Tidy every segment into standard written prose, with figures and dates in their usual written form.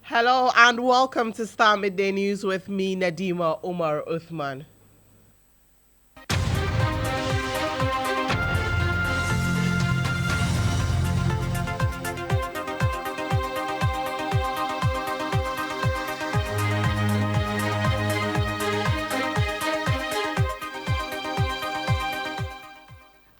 Hello and welcome to Starr Midday News with me, Nadima Umar Uthman.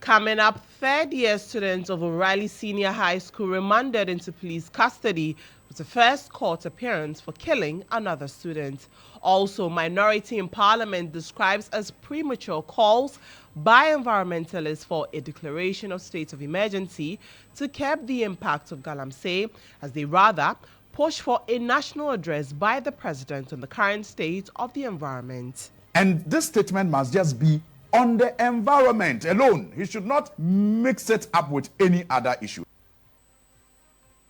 Coming up, third-year students of O'Reilly Senior High School remanded into police custody with the first court appearance for killing another student. Also, minority in parliament describes as premature calls by environmentalists for a declaration of state of emergency to curb the impact of Galamsey, as they rather push for a national address by the president on the current state of the environment. And this statement must just be on the environment alone. He should not mix it up with any other issue.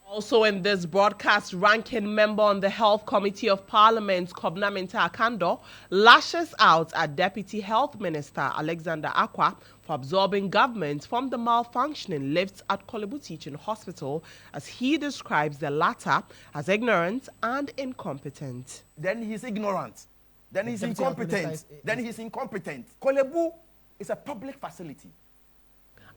Also in this broadcast, ranking member on the Health Committee of Parliament, Kobna Minta Akando, lashes out at Deputy Health Minister Alexander Akwa for absorbing government from the malfunctioning lifts at Kolebu Teaching Hospital, as he describes the latter as ignorant and incompetent. Then he's ignorant. Then he's incompetent. Then he's incompetent. Kolebu is a public facility.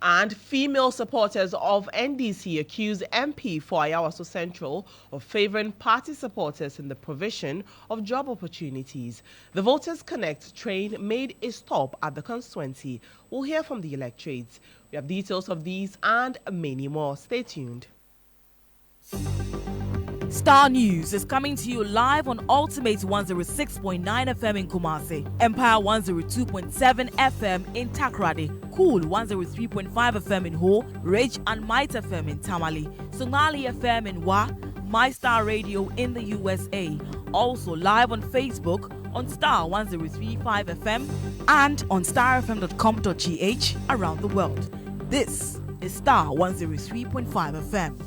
And female supporters of NDC accuse MP for Ayawaso Central of favoring party supporters in the provision of job opportunities. The Voters Connect train made a stop at the constituency. We'll hear from the electorates. We have details of these and many more. Stay tuned. Star News is coming to you live on Ultimate 106.9 FM in Kumasi, Empire 102.7 FM in Takrady, Cool 103.5 FM in Ho, Rage and Might FM in Tamale, Sonali FM in Wa, My Star Radio in the USA. Also live on Facebook on Star 103.5 FM and on starfm.com.gh around the world. This is Star 103.5 FM.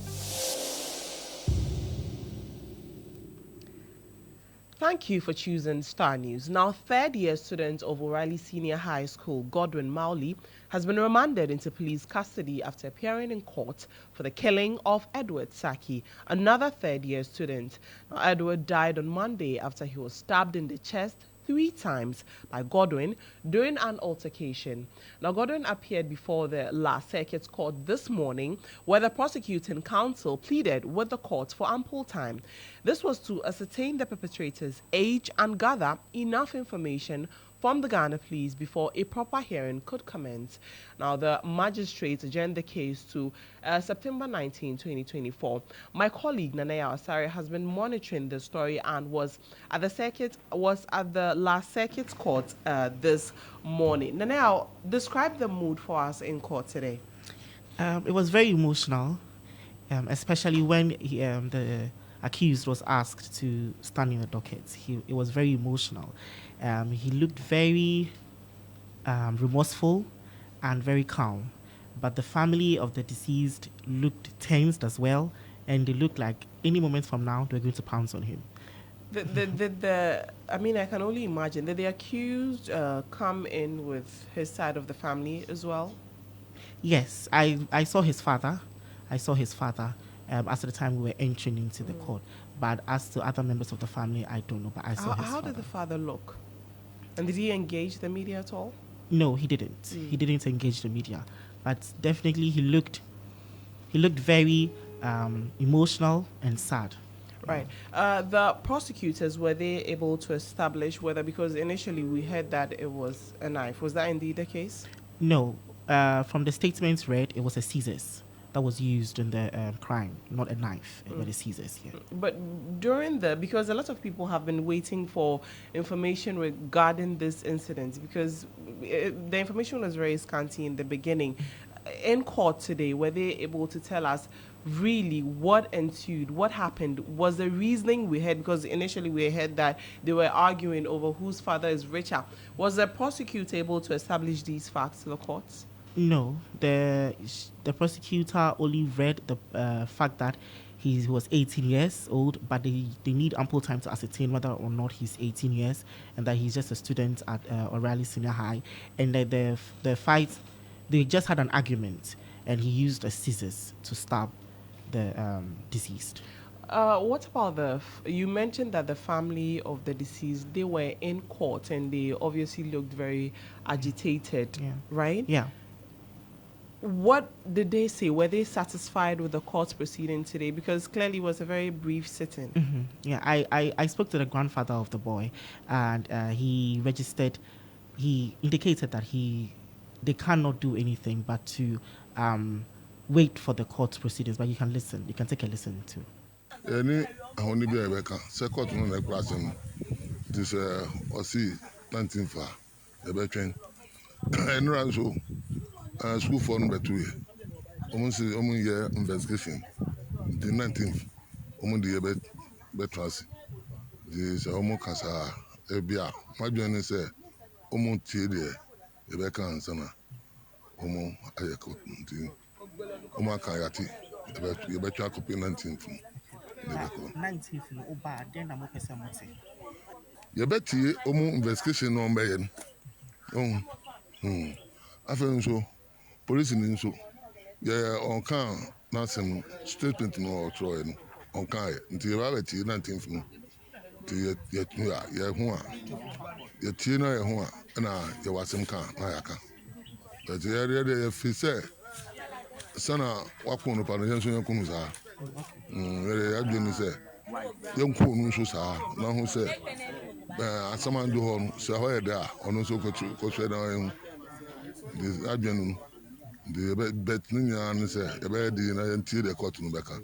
Thank you for choosing Star News. Now, third-year student of O'Reilly Senior High School, Godwin Mowley, has been remanded into police custody after appearing in court for the killing of Edward Saki, another third-year student. Now, Edward died on Monday after he was stabbed in the chest 3 times by Godwin during an altercation. Now, Godwin appeared before the last circuit court this morning, where the prosecuting counsel pleaded with the court for ample time. This was to ascertain the perpetrator's age and gather enough information from the Ghana police before a proper hearing could commence. Now, the magistrate adjourned the case to September 19, 2024. My colleague Nanaya Asare has been monitoring the story and was at the last circuit court this morning. Nanaya, describe the mood for us in court today. It was very emotional, especially when the accused was asked to stand in the docket. It was very emotional. He looked very remorseful and very calm, but the family of the deceased looked tensed as well, and they looked like any moment from now they're going to pounce on him. I can only imagine. Did the accused come in with his side of the family as well? Yes, I saw his father. As at the time we were entering into the court. But as to other members of the family, I don't know. But I saw his father. How did the father look? And did he engage the media at all? No, he didn't. He didn't engage the media. But definitely he looked very emotional and sad. Right. The prosecutors, were they able to establish whether, because initially we heard that it was a knife. Was that indeed the case? No. From the statements read, it was a scissors that was used in the crime, not a knife, but a scissors. Yeah. But because a lot of people have been waiting for information regarding this incident, because the information was very scanty in the beginning. In court today, were they able to tell us really what ensued, what happened? Was the reasoning we heard, because initially we heard that they were arguing over whose father is richer. Was the prosecutor able to establish these facts to the courts? No, the prosecutor only read the fact that he was 18 years old, but they need ample time to ascertain whether or not he's 18 years and that he's just a student at O'Reilly Senior High, and that the fight, they just had an argument and he used a scissors to stab the deceased. What about you mentioned that the family of the deceased, they were in court and they obviously looked very agitated, right? Yeah. What did they say? Were they satisfied with the court proceeding today? Because clearly it was a very brief sitting. Yeah, I spoke to the grandfather of the boy, and he indicated that they cannot do anything but to wait for the court proceedings. But you can listen. You can take a listen too. Any only be a second no na class this osi 19 fa e be twen enran so school for no betu ye almost year investigation the 19th the be trans this almost kasa e bia madwen say tie de e be kan sana ayeko nti kan yati e be twa copy 19th 19th no oba den na mo pese mo se ye beti investigation no mbe yen afen so police ni so ye on kan na sem statement no tro yen on kan nti ye ba beti 19th no ti ye hu a ye tie na ye hu a na ye wasem kan na ya kan but ye fi say sana wakunu pa no yen so yen kunu sa ye adwini say yɛnkɔ no nso saa na ho sɛ asama ndo hɔ no sɛ hɔ yɛ da ɔno nso kɔhwɛ na ɔyɛ ho de adwene no de yɛbɛt no nyinaa ne sɛ yɛbɛyɛ de na yɛntie deɛ kɔto no bɛka.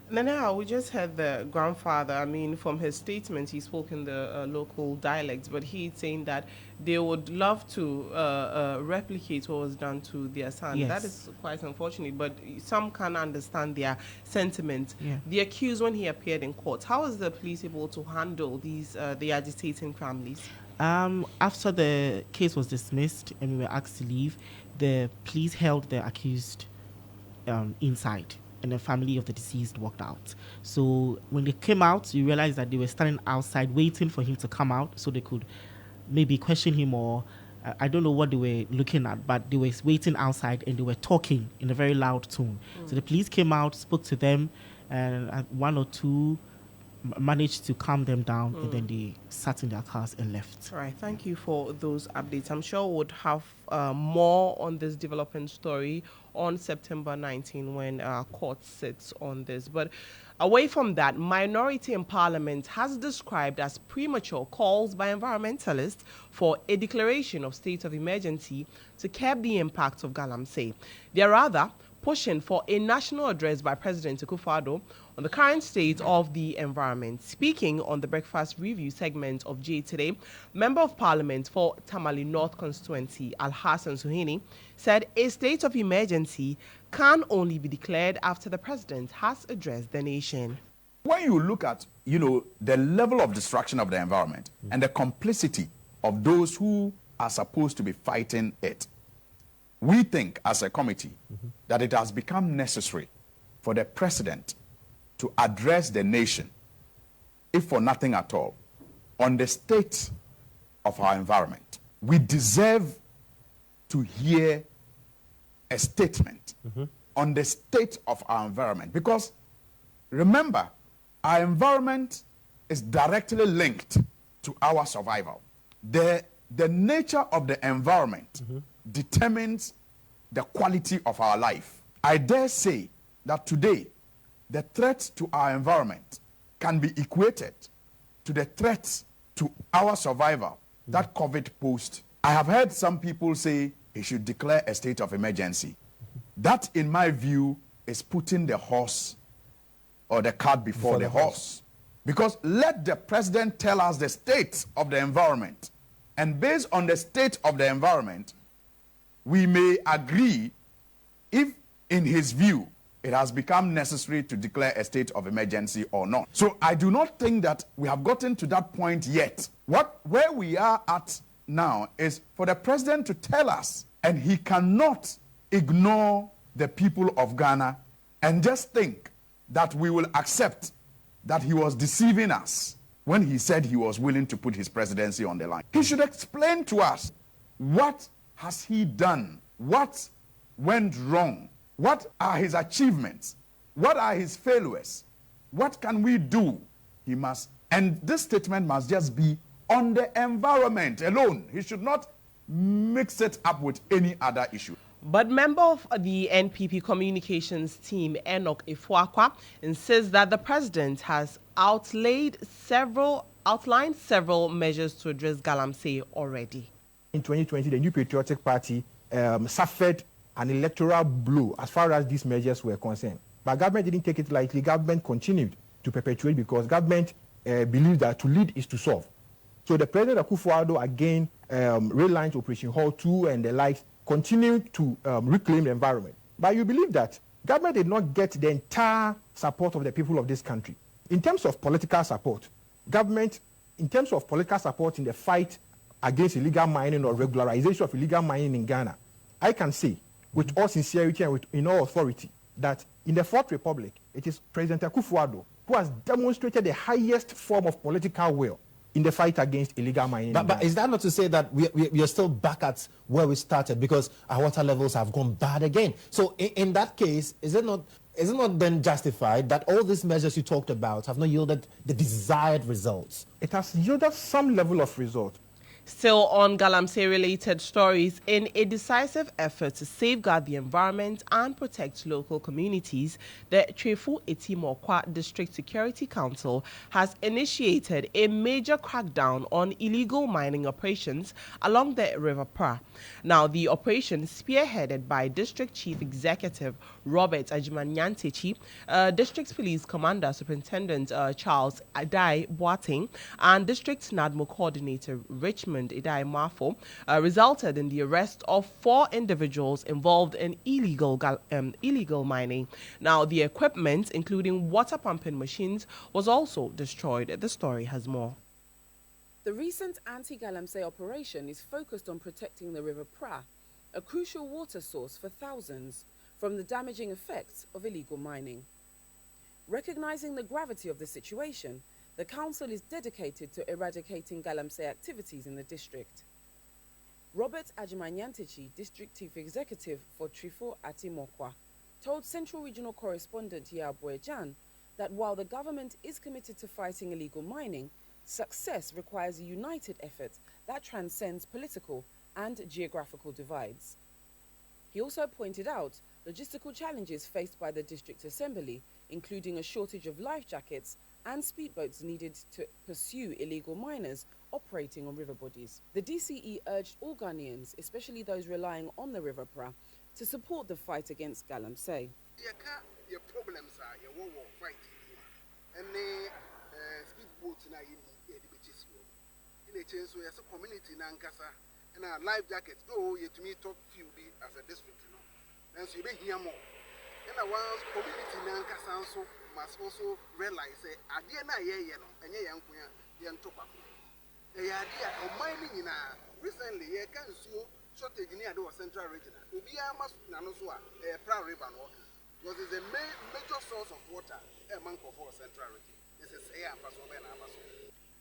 Nana, we just heard the grandfather. I mean, from his statements, he spoke in the local dialects, but he's saying that they would love to replicate what was done to their son. Yes. That is quite unfortunate, but some can understand their sentiment. Yeah. The accused, when he appeared in court, how was the police able to handle these the agitating families? After the case was dismissed and we were asked to leave, the police held the accused inside. And the family of the deceased walked out. So when they came out, you realize that they were standing outside waiting for him to come out so they could maybe question him, or I don't know what they were looking at, but they were waiting outside and they were talking in a very loud tone. So the police came out, spoke to them, and one or two managed to calm them down, and then they sat in their cars and left. All right, thank you for those updates. I'm sure we'll have more on this developing story on September 19 when court sits on this. But away from that, minority in parliament has described as premature calls by environmentalists for a declaration of state of emergency to curb the impact of galamsey. They're rather pushing for a national address by President Akufo-Addo on the current state of the environment. Speaking on the Breakfast Review segment of J Today, Member of Parliament for Tamale North Constituency, Al-Hassan Suhini, said a state of emergency can only be declared after the president has addressed the nation. When you look at, the level of destruction of the environment and the complicity of those who are supposed to be fighting it, we think as a committee that it has become necessary for the president to address the nation, if for nothing at all, on the state of our environment. We deserve to hear a statement on the state of our environment, because remember, our environment is directly linked to our survival. The nature of the environment determines the quality of our life. I dare say that today, the threat to our environment can be equated to the threats to our survival that COVID posed. I have heard some people say he should declare a state of emergency. That, in my view, is putting the horse or the cart before the horse. Because let the president tell us the state of the environment, and based on the state of the environment, we may agree if, in his view, it has become necessary to declare a state of emergency or not. So I do not think that we have gotten to that point yet. Where we are at now is for the president to tell us, and he cannot ignore the people of Ghana and just think that we will accept that he was deceiving us when he said he was willing to put his presidency on the line. He should explain to us, what has he done? What went wrong? What are his achievements? What are his failures? What can we do? He must, and this statement must just be on the environment alone. He should not mix it up with any other issue. But member of the NPP communications team, Enoch Ifuakwa, insists that the president has outlined several measures to address galamsey already. In 2020, the New Patriotic Party suffered an electoral blow as far as these measures were concerned. But government didn't take it lightly. Government continued to perpetuate because government believes that to lead is to solve. So the President Akufo-Addo again realigned Operation Hall 2 and the likes, continued to reclaim the environment. But you believe that government did not get the entire support of the people of this country. In terms of political support, government, in terms of political support in the fight against illegal mining or regularization of illegal mining in Ghana, I can say with all sincerity and in all authority that in the Fourth Republic, it is President Akufo-Addo who has demonstrated the highest form of political will in the fight against illegal mining. But is that not to say that we are still back at where we started because our water levels have gone bad again? So in that case, is it not then justified that all these measures you talked about have not yielded the desired results? It has yielded some level of result. Still on galamsey-related stories, in a decisive effort to safeguard the environment and protect local communities, the Trefu Etimokwa District Security Council has initiated a major crackdown on illegal mining operations along the River Pra. Now, the operation, spearheaded by District Chief Executive Robert Ajimanyantechi, District Police Commander Superintendent Charles Adai Boateng, and District NADMO Coordinator Richmond Idai Mafo, resulted in the arrest of 4 individuals involved in illegal mining. Now, the equipment, including water pumping machines, was also destroyed. The story has more. The recent anti-galamsey operation is focused on protecting the River Pra, a crucial water source for thousands, from the damaging effects of illegal mining. Recognizing the gravity of the situation, the council is dedicated to eradicating galamsey activities in the district. Robert Ajimanyantechi, District Chief Executive for Trefu Etimokwa, told Central Regional Correspondent Yaboe Jan that while the government is committed to fighting illegal mining, success requires a united effort that transcends political and geographical divides. He also pointed out logistical challenges faced by the District Assembly, including a shortage of life jackets and speedboats needed to pursue illegal miners operating on river bodies. The DCE urged all Ghanaians, especially those relying on the River Pra, to support the fight against galamsey. Your problems are your war fight and speedboats na in a change so as a community nankasa and a life jacket. Oh, you to me top few as a district, you know. And so you be here more. And a once community nankasa so must also realize a dear na ye no and ye young queen yan tobacco. A idea of mining in a recently ye can so shortage near the central region. Ubia must nanosua a proud river because it's a major source of water among our central region. This is air for so many.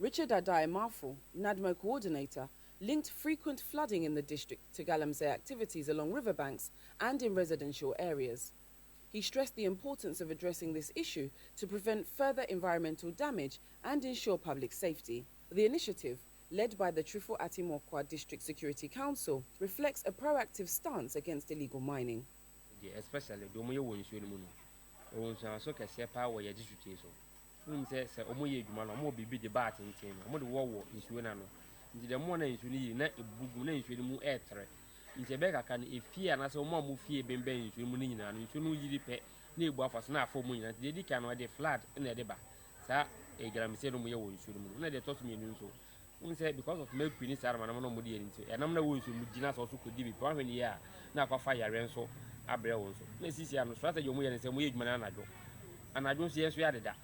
Richard Adai Mafo, NADMO coordinator, linked frequent flooding in the district to galamsey activities along riverbanks and in residential areas. He stressed the importance of addressing this issue to prevent further environmental damage and ensure public safety. The initiative, led by the Trefu Etimokwa District Security Council, reflects a proactive stance against illegal mining. Especially the say omoye edwuma no mo bibi de bat ntin no mo de wo nsuo na no nti de mo na nsuo ni na ebugu na nsuo ni mu etre nti be kaka na efie na se mo mo fie bemben nsuo mu ni nyina no nsuo no yiri pe na ebu afaso na afọ mu nyina nti de ka no de flood na de ba sa e galamsey no mo ye wo nsuo mu na de toso me nsuo un say because of me kwini sar ma na mo de nti e nam na wo nsuo mu gina so so ko di bi kwa hwe ni ya na akwafa yare nso abre wo nso na sisi ya no strategy mo ye ne se mo ye edwuma na anadwo so ye so ya deda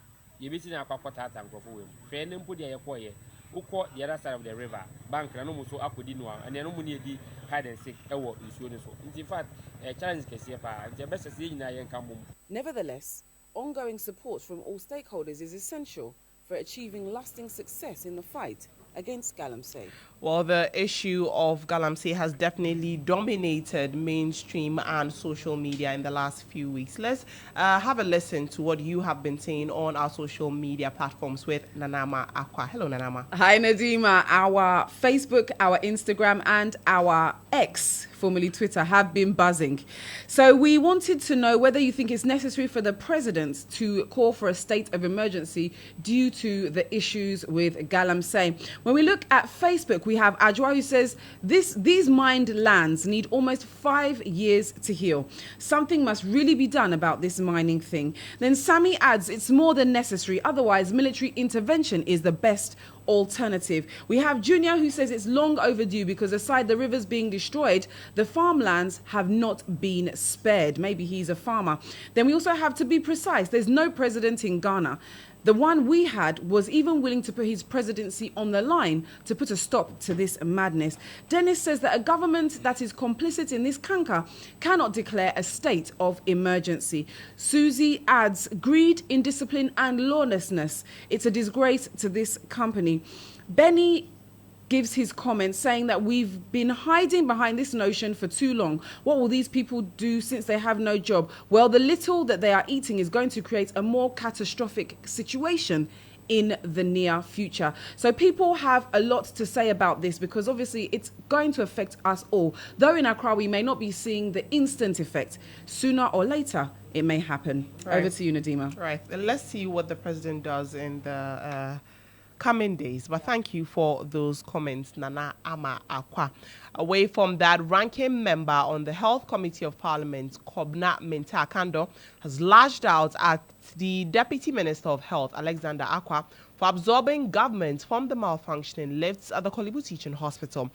you be seeing a quackpot and go for him. Friend and put the air, who caught the other side of the river, bank and almost so up with Dinoa, and then only the hide and seek a walk in Sweden. In fact, a challenge can see the best of seeing I come. Nevertheless, ongoing support from all stakeholders is essential for achieving lasting success in the fight against Galamsey? Well, the issue of Galamsey has definitely dominated mainstream and social media in the last few weeks. Let's have a listen to what you have been saying on our social media platforms with Nadima Umar. Hello, Nadima. Hi, Nadima. Our Facebook, our Instagram, and our X, formerly Twitter, have been buzzing. So we wanted to know whether you think it's necessary for the president to call for a state of emergency due to the issues with Galamsey. When we look at Facebook, we have Ajwa who says these mined lands need almost 5 years to heal. Something must really be done about this mining thing. Then Sammy adds it's more than necessary. Otherwise, military intervention is the best alternative. We have Junior who says it's long overdue because aside the rivers being destroyed, the farmlands have not been spared. Maybe he's a farmer. Then we also have, to be precise, there's no president in Ghana. The one we had was even willing to put his presidency on the line to put a stop to this madness. Dennis says that a government that is complicit in this canker cannot declare a state of emergency. Susie adds, greed, indiscipline and lawlessness. It's a disgrace to this company. Benny gives his comments saying that we've been hiding behind this notion for too long. What will these people do since they have no job? Well, the little that they are eating is going to create a more catastrophic situation in the near future. So people have a lot to say about this because obviously it's going to affect us all. Though in Accra we may not be seeing the instant effect, sooner or later it may happen. Right. Over to you, Nadima. Right. Let's see what the president does in the coming days. But thank you for those comments, Nana Ama Akwa. Away from that, ranking member on the Health Committee of Parliament, Kobna Minta-Kando, has lashed out at the Deputy Minister of Health, Alexander Akwa, for absorbing government from the malfunctioning lifts at the Kolebu Teaching Hospital.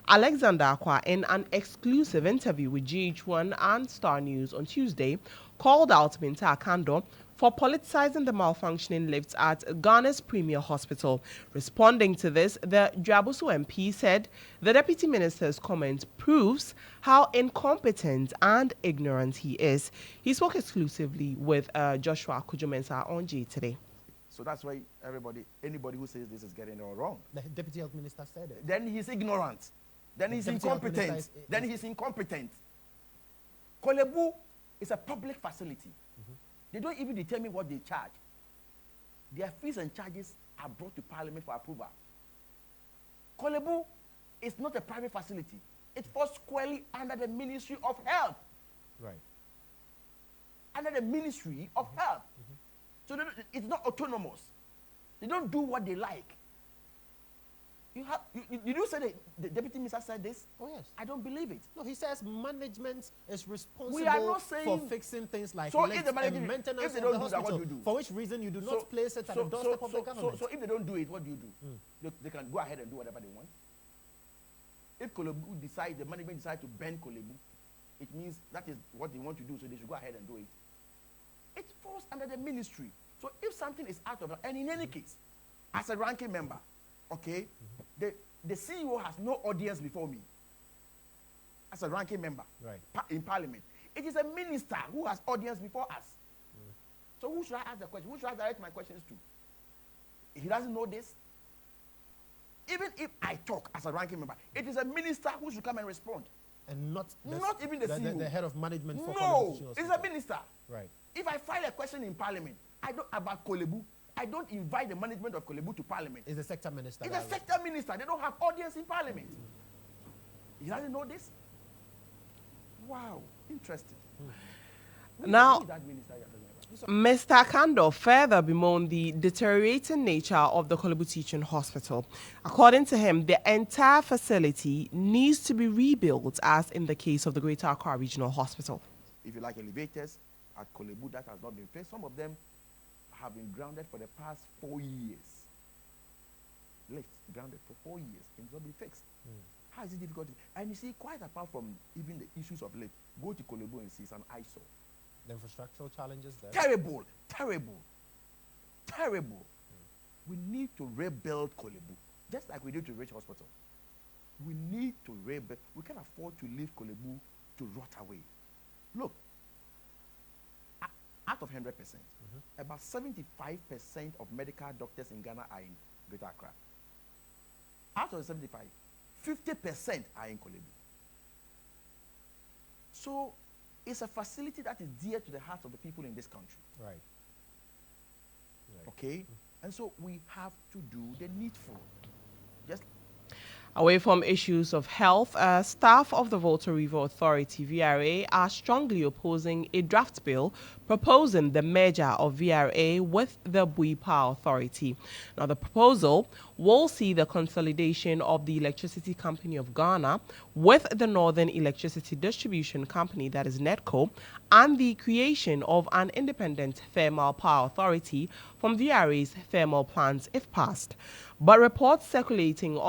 Alexander Akwa, in an exclusive interview with GH1 and Star News on Tuesday, called out Minta-Kando for politicizing the malfunctioning lifts at Ghana's premier hospital. Responding to this, the Dwabusu MP said the deputy minister's comment proves how incompetent and ignorant he is. He spoke exclusively with Joshua Kujumensa on G today. So that's why anybody who says this is getting it all wrong. The deputy health minister said it. Then he's ignorant. Then he's incompetent. Then he's incompetent. Kolebu is a public facility. They don't even determine what they charge. Their fees and charges are brought to Parliament for approval. Kolebu is not a private facility. It falls squarely under the Ministry of Health. Right. Under the Ministry of Health. So it's not autonomous. They don't do what they like. You do say the deputy minister said this? Oh, yes. I don't believe it. No, he says management is responsible We are not saying, for fixing things like so if the management, maintenance if they of don't the do hospital. that, what do you do? For which reason you do not place it at the doorstep of the government. So if they don't do it, what do you do? They can go ahead and do whatever they want. If Kolebu decides, the management decides to ban Kolebu, it means that is what they want to do, so they should go ahead and do it. It falls under the ministry. So if something is out of that, and in any case, as a ranking member, okay, the CEO has no audience before me as a ranking member in Parliament. It is a minister who has audience before us. So who should I ask the question? Who should I direct my questions to? He doesn't know this. Even if I talk as a ranking member, it is a minister who should come and respond. And not even the CEO. The head of management for No, it's a minister. Right. If I file a question in Parliament, about Kolebu, I don't invite the management of Kolebu to Parliament. It's the sector minister. It's a sector minister. They don't have audience in Parliament. He doesn't know this? Wow, interesting. Now, Mr. Kando further bemoaned the deteriorating nature of the Kolebu Teaching Hospital. According to him, the entire facility needs to be rebuilt, as in the case of the Greater Accra Regional Hospital. If you like elevators at Kolebu that has not been fixed, some of them have been grounded for the past 4 years. Left, grounded for 4 years. It's not been fixed. How is it difficult? And you see, quite apart from even the issues of lift, go to Kolebu and see it's an eyesore. The infrastructural challenges there. Terrible, terrible, terrible. We need to rebuild Kolebu, just like we did to Rich Hospital. We need to rebuild. We can't afford to leave Kolebu to rot away. Look, out of 100%, about 75% of medical doctors in Ghana are in Greater Accra. Out of the 75, 50% are in Kolebu. So it's a facility that is dear to the hearts of the people in this country. Right. Okay? And so we have to do the needful. Just Away from issues of health, staff of the Volta River Authority (VRA) are strongly opposing a draft bill proposing the merger of VRA with the Bui Power Authority. Now, the proposal will see the consolidation of the Electricity Company of Ghana with the Northern Electricity Distribution Company, that is NEDCO, and the creation of an independent thermal power authority from VRA's thermal plants if passed. But reports circulating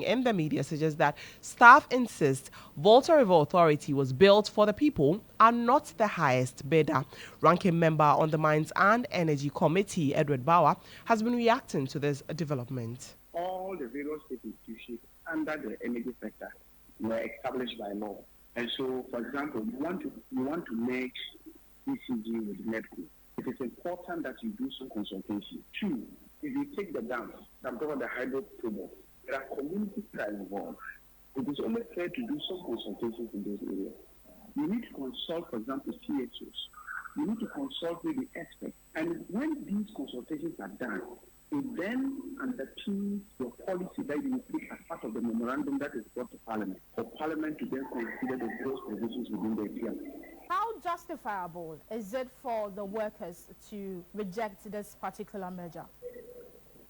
in the media suggest that staff insist Volta River Authority was built for the people and not the highest bidder. Ranking member on the Mines and Energy Committee, Edward Bauer, has been reacting to this development. All the various state institutions under the energy sector were established by law. And so, for example, you want to make ECG with NEDCO. It is important that you do some consultation. Two, if you take the dams that govern the hydro project, there are communities that are involved. It is only fair to do some consultations in those areas. You need to consult, for example, CHOs. You need to consult with the experts. And when these consultations are done, it then underpins your policy that you will take as part of the memorandum that is brought to Parliament, for Parliament to then consider the various provisions within the agreement. How justifiable is it for the workers to reject this particular measure?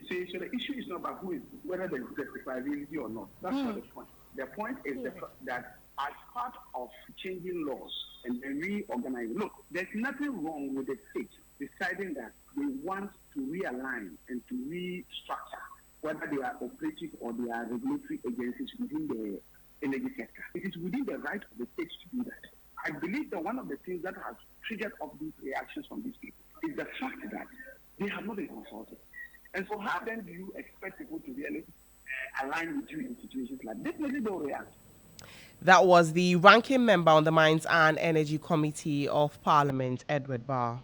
See, so the issue is not about whether there is justifiability or not. That's not the point. The point is that as part of changing laws and then reorganizing, look, there's nothing wrong with the state deciding that they want to realign and to restructure, whether they are operative or they are regulatory agencies within the energy sector. It is within the right of the state to do that. I believe that one of the things that has triggered off these reactions from these people is the fact that they have not been consulted. And so how then do you expect people to really align with you in situations like this? Definitely they'll react. That was the ranking member on the Mines and Energy Committee of Parliament, Edward Barr.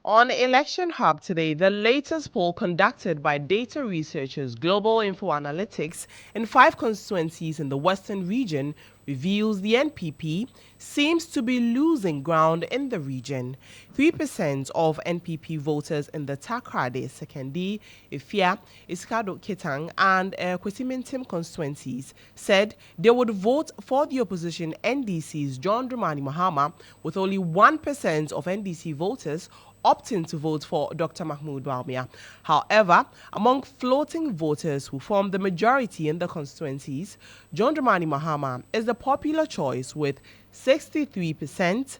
On Election Hub today, the latest poll conducted by data researchers Global Info Analytics in 5 constituencies in the Western region reveals the NPP seems to be losing ground in the region. 3% of NPP voters in the Takrade, Sekendi, Ifia, Iskado Ketang, and Kwesimintim constituencies said they would vote for the opposition NDC's John Dramani Mahama, with only 1% of NDC voters opting to vote for Dr. Mahmoud Bawumia. However, among floating voters who form the majority in the constituencies, John Dramani Mahama is the popular choice with 63%,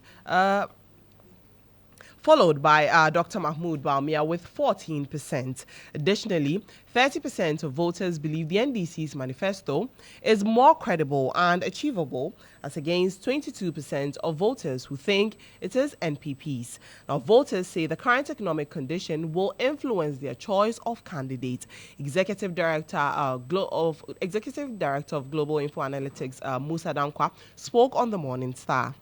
followed by Dr. Mahmoud Bawumia with 14%. Additionally, 30% of voters believe the NDC's manifesto is more credible and achievable, as against 22% of voters who think it is NPP's. Now, voters say the current economic condition will influence their choice of candidate. Executive Director of Global Info Analytics, Musa Dankwa, spoke on the Morning Star.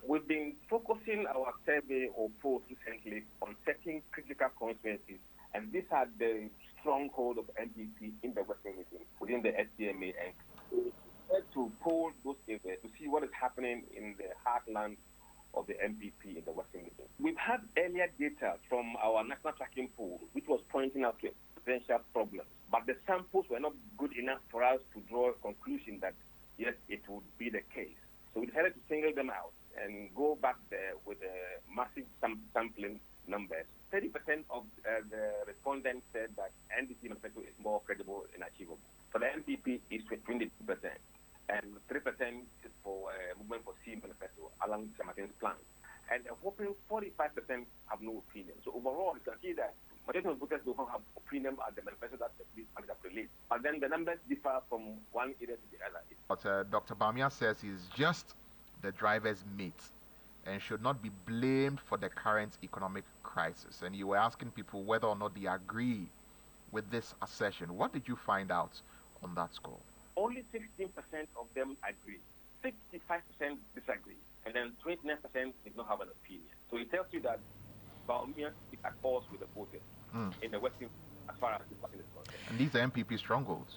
We've been focusing our survey or polls recently on certain critical constituencies, and these are the stronghold of NPP in the Western region, within the SDMA. And we had to poll those areas to see what is happening in the heartland of the NPP in the Western region. We've had earlier data from our national tracking pool, which was pointing out to potential problems, but the samples were not good enough for us to draw a conclusion that, yes, it would be the case. So we decided to single them out and go back there with massive sampling numbers. 30% of the respondents said that NDC manifesto is more credible and achievable. For the NPP, it's 22%, and 3% is for Movement for C manifesto along Samartin's plan. And a whopping 45% have no opinion. So overall, you can see that majority of voters don't have opinion at the manifesto that these parties have released. But but then the numbers differ from one area to the other. But Dr. Bamia says he's just the driver's mate and should not be blamed for the current economic crisis. And you were asking people whether or not they agree with this assertion. What did you find out on that score? Only 16% of them agree, 65% disagree, and then 29% did not have an opinion. So it tells you that Bawumia is at odds with the voters in the Western as far as this party is concerned. And these are MPP strongholds.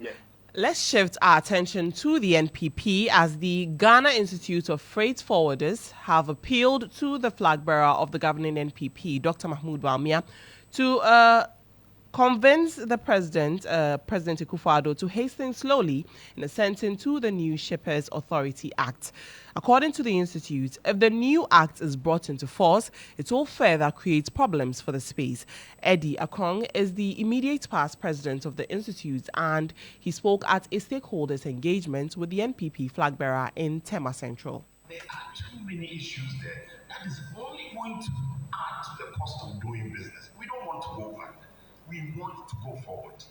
Yes. Let's shift our attention to the NPP as the Ghana Institute of Freight Forwarders have appealed to the flag bearer of the governing NPP, Dr. Mahmoud Bawumia, to convince the President Akufo-Addo, to hasten slowly in assenting to the new Shippers Authority Act. According to the Institute, if the new act is brought into force, it will further create problems for the space. Eddie Akong is the immediate past president of the Institute, and he spoke at a stakeholders engagement with the NPP flag bearer in Tema Central. There are too many issues there. That is only going to add to the cost of doing business. We don't want to go back. We want to go forward.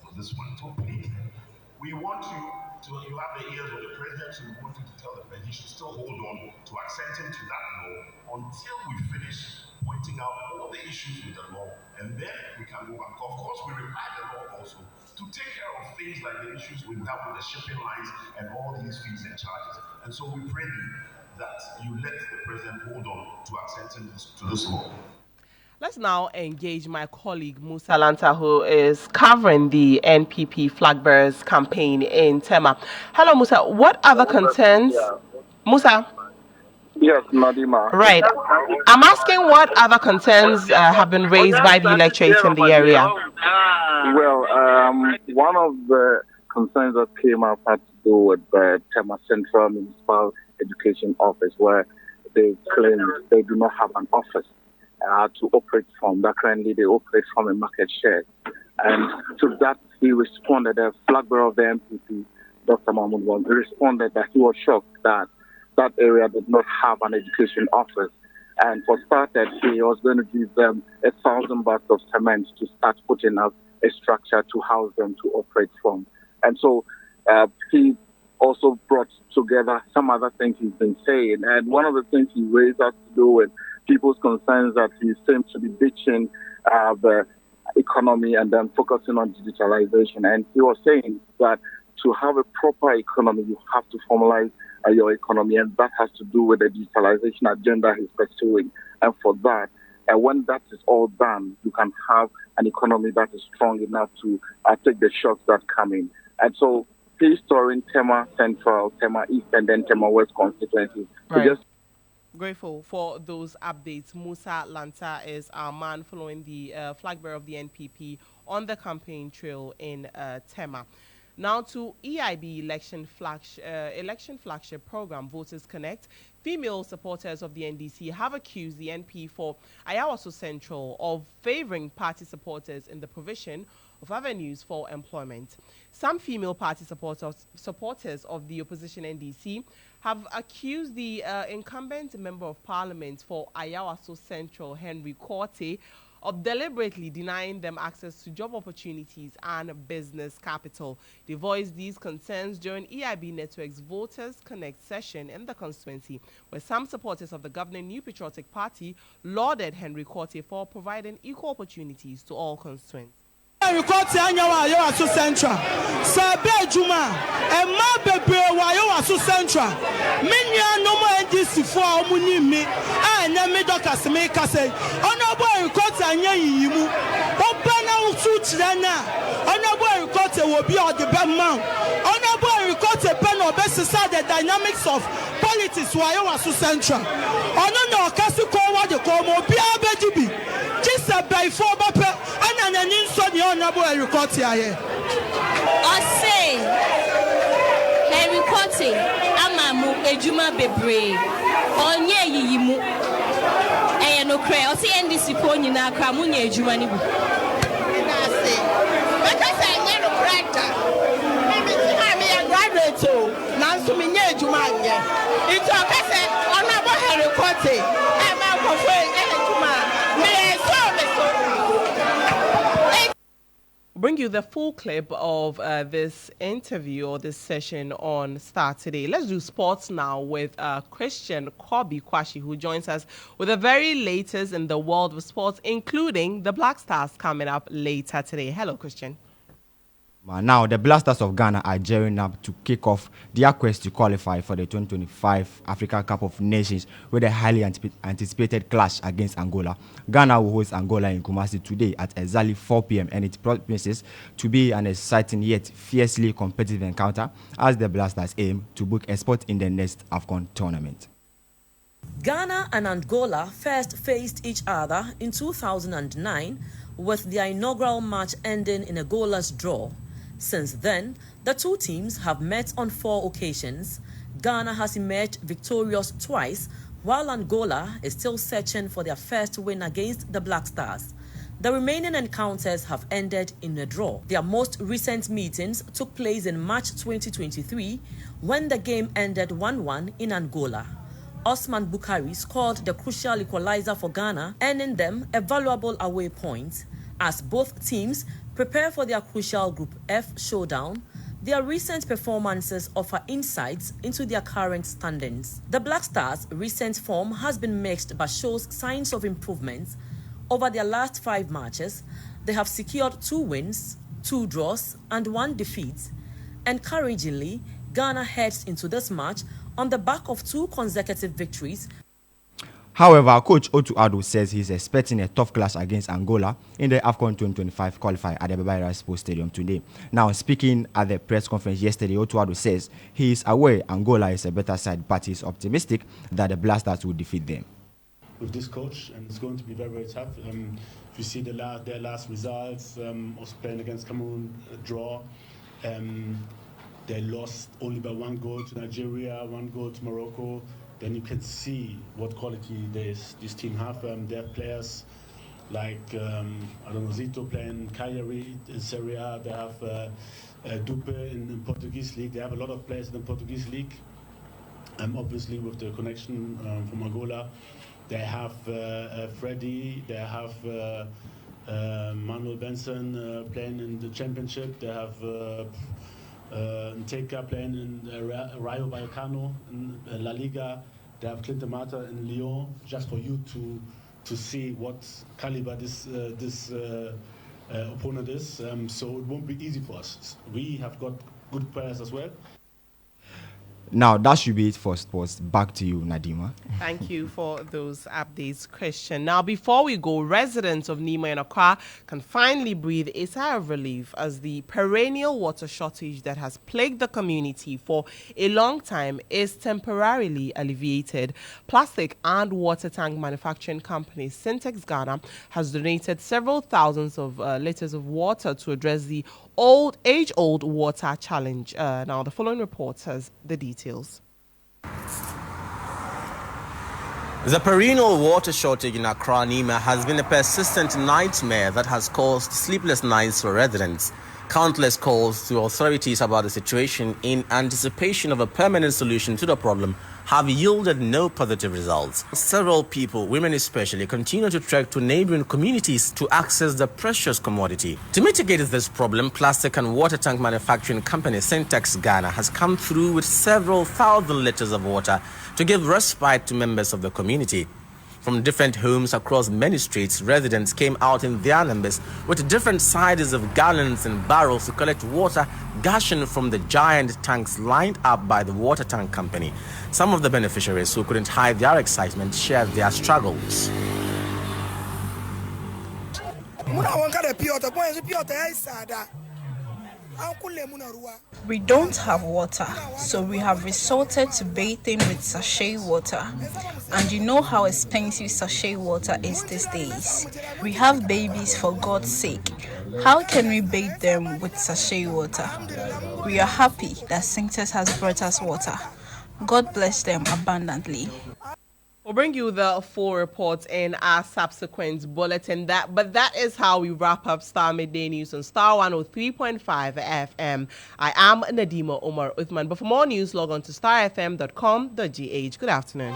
So this one, so please, we want you have the ears of the president, so we want you to tell the president he should still hold on to accepting to that law until we finish pointing out all the issues with the law, and then we can go back. Of course, we require the law also to take care of things like the issues we have with the shipping lines and all these fees and charges. And so we pray that you let the president hold on to accepting to this law. Let's now engage my colleague Musa Lanta, who is covering the NPP flag bearers campaign in Tema. Hello, Musa. What other concerns? Musa? Yes, Nadima. Right. I'm asking what other concerns have been raised by the electorate in the area. Well, one of the concerns that came up had to do with the Tema Central Municipal Education Office, where they claim they do not have an office to operate from. That currently they operate from a market share. And to that, he responded, the flag bearer of the MPP, Dr. Mahmoud Bawumia, responded that he was shocked that that area did not have an education office. And for starters, he was going to give them 1,000 bags of cement to start putting up a structure to house them to operate from. And so he also brought together some other things he's been saying. And one of the things he raised has to do with people's concerns that he seems to be ditching the economy and then focusing on digitalization. And he was saying that to have a proper economy, you have to formalize your economy, and that has to do with the digitalization agenda he's pursuing. And for that, when that is all done, you can have an economy that is strong enough to take the shocks that come in. And so he's touring Tema Central, Tema East, and then Tema West constituencies. Right. So grateful for those updates. Musa Lanta is our man following the flag bearer of the NPP on the campaign trail in Tema. Now to EIB election flagship program, Voters Connect. Female supporters of the NDC have accused the NP for Ayawaso Central of favoring party supporters in the provision of avenues for employment. Some female party supporters of the opposition NDC have accused the incumbent member of parliament for Ayawaso Central, Henry Korte, of deliberately denying them access to job opportunities and business capital. They voiced these concerns during EIB Network's Voters Connect session in the constituency, where some supporters of the governing New Patriotic Party lauded Henry Korte for providing equal opportunities to all constituents. Korte anyawa Ayawaso Central. Sabe Juma, Emma Bebe wa Ayawaso Central. Minya no mo NDC for omuni mi. Na me dokas me kase. Ono boy Korte anyayi yimu. Oba na utu tirana. Ono boy Korte will be on the bema. Ono boy Korte pen obesisa the dynamics of politics wa Ayawaso Central. Ono no kasu ko wa de ko mo bia bejibi. Jisa by for bape ana nanin so ni Honorable Henry Korte aye. I say Henry Korte amamu ejuma bebre onye yiyimu e no kre o se NDC po nyina akra mu nya ejuma ni bu na say because I nya no character me a graduate o na so me nya ejuma anya it o ka say Honorable Henry Korte e ma ko fo ejuma me so Bring you the full clip of this interview or this session on Starr Today. Let's do sports now with Christian Kobi Kwashi, who joins us with the very latest in the world of sports, including the Black Stars coming up later today. Hello, Christian. Now, the Blasters of Ghana are gearing up to kick off their quest to qualify for the 2025 Africa Cup of Nations with a highly anticipated clash against Angola. Ghana will host Angola in Kumasi today at exactly 4 p.m. and it promises to be an exciting yet fiercely competitive encounter as the Blasters aim to book a spot in the next AFCON tournament. Ghana and Angola first faced each other in 2009 with their inaugural match ending in a goalless draw. Since then, the two teams have met on 4 occasions. Ghana has emerged victorious twice, while Angola is still searching for their first win against the Black Stars. The remaining encounters have ended in a draw. Their most recent meetings took place in March 2023, when the game ended 1-1 in Angola. Osman Bukari scored the crucial equalizer for Ghana, earning them a valuable away point. As both teams prepare for their crucial Group F showdown, their recent performances offer insights into their current standings. The Black Stars' recent form has been mixed but shows signs of improvement. Over their last 5 matches, they have secured 2 wins, 2 draws, and 1 defeat. Encouragingly, Ghana heads into this match on the back of 2 consecutive victories. However, Coach Otu Addo says he's expecting a tough clash against Angola in the AFCON 2025 qualifier at the Babayara Sports Stadium today. Now, speaking at the press conference yesterday, Otu Addo says he is aware Angola is a better side, but he's optimistic that the Blasters will defeat them. With this coach, and it's going to be very, very tough. If you see their last results, also playing against Cameroon, a draw. They lost only by 1 goal to Nigeria, 1 goal to Morocco. Then you can see what quality this team have. They have players like, Zito playing Cagliari in Serie A. They have Dupe in Portuguese league. They have a lot of players in the Portuguese league. Obviously with the connection from Angola. They have Freddy. They have Manuel Benson playing in the championship. They have Nteka playing in Rayo Vallecano in La Liga. They have Clinton Mata in Lyon, just for you to see what caliber this opponent is. So it won't be easy for us. We have got good players as well. Now, that should be it for sports. Back to you, Nadima. Thank you for those updates, Christian. Now, before we go, residents of Nima and Accra can finally breathe a sigh of relief as the perennial water shortage that has plagued the community for a long time is temporarily alleviated. Plastic and water tank manufacturing company Syntex Ghana has donated several thousands of liters of water to address the age-old water challenge. Now, the following report has the details. The perennial water shortage in Accra Nima has been a persistent nightmare that has caused sleepless nights for residents. Countless calls to authorities about the situation in anticipation of a permanent solution to the problem have yielded no positive results. Several people, women especially, continue to trek to neighboring communities to access the precious commodity. To mitigate this problem, plastic and water tank manufacturing company Syntex Ghana has come through with several thousand liters of water to give respite to members of the community. From different homes across many streets, residents came out in their numbers with different sizes of gallons and barrels to collect water gushing from the giant tanks lined up by the water tank company. Some of the beneficiaries who couldn't hide their excitement shared their struggles. We don't have water, so we have resorted to bathing with sachet water. And you know how expensive sachet water is these days. We have babies, for God's sake. How can we bathe them with sachet water? We are happy that Syntex has brought us water. God bless them abundantly. We'll bring you the full report in our subsequent bulletin. But that is how we wrap up Starr Midday News on Starr 103.5 FM. I am Nadima Umar Uthman. But for more news, log on to starfm.com.gh. Good afternoon.